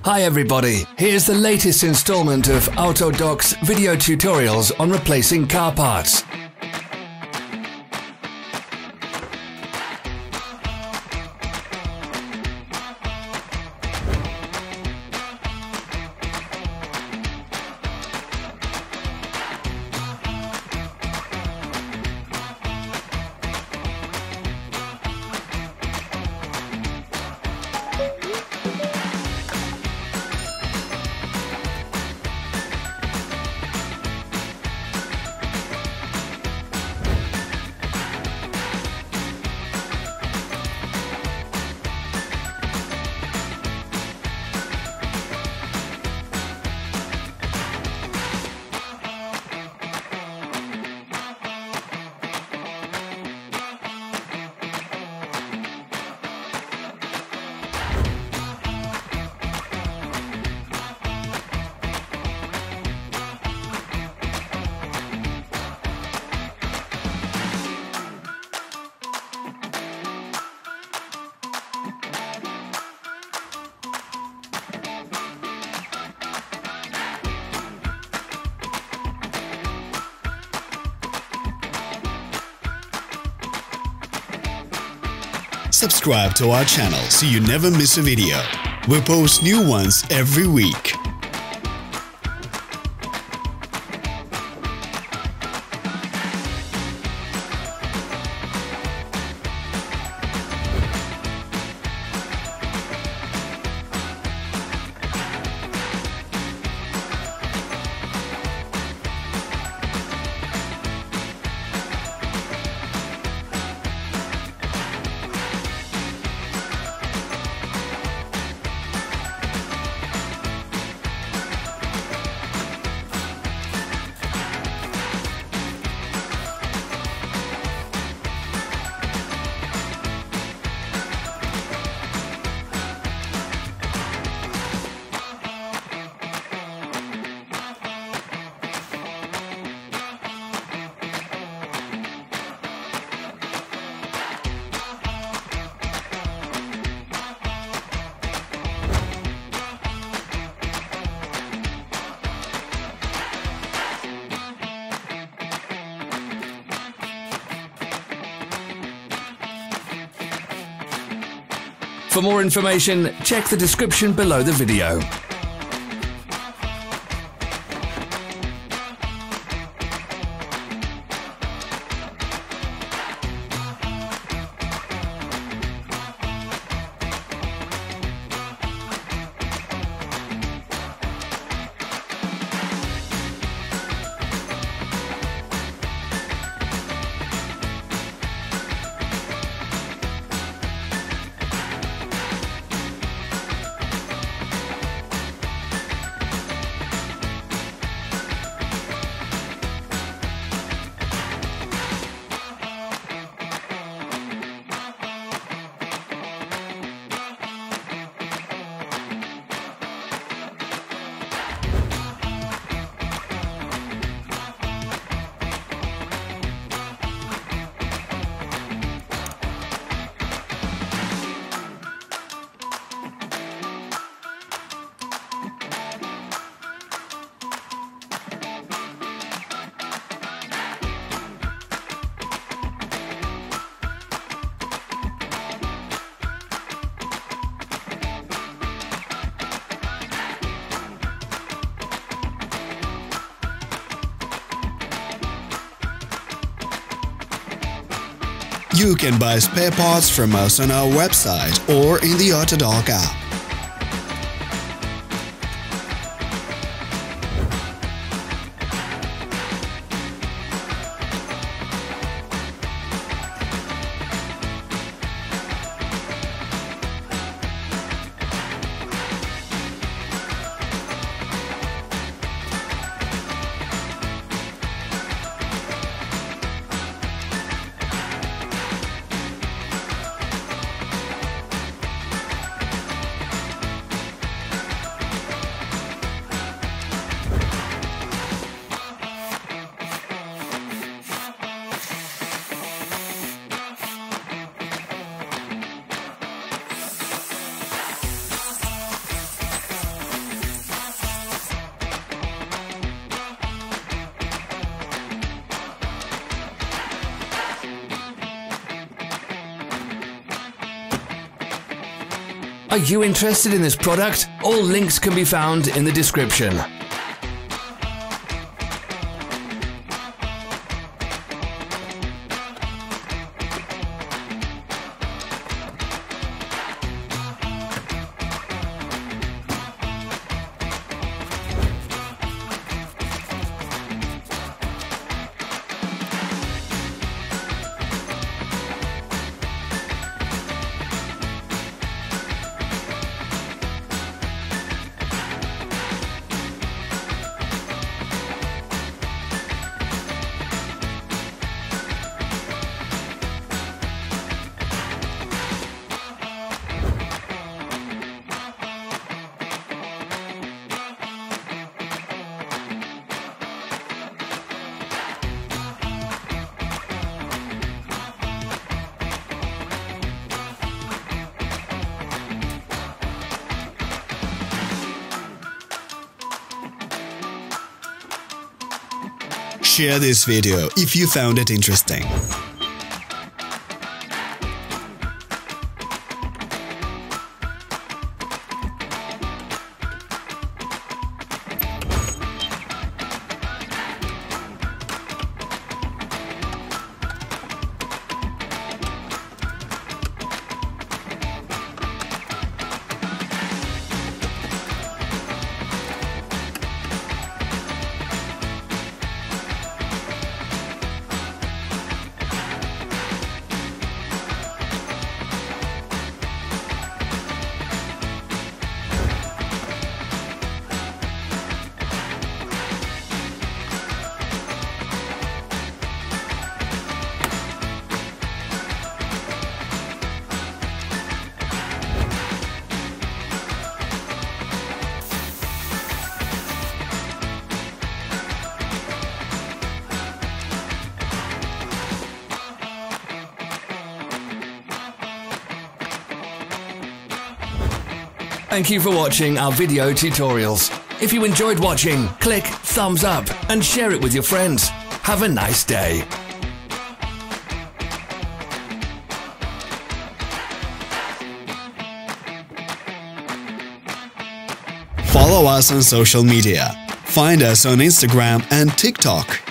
Hi everybody, here's the latest installment of Autodoc's video tutorials on replacing car parts. Subscribe to our channel so you never miss a video. We post new ones every week. For more information, check the description below the video. You can buy spare parts from us on our website or in the Autodoc app. Are you interested in this product? All links can be found in the description. Share this video if you found it interesting. Thank you for watching our video tutorials. If you enjoyed watching, click thumbs up and share it with your friends. Have a nice day. Follow us on social media. Find us on Instagram and TikTok.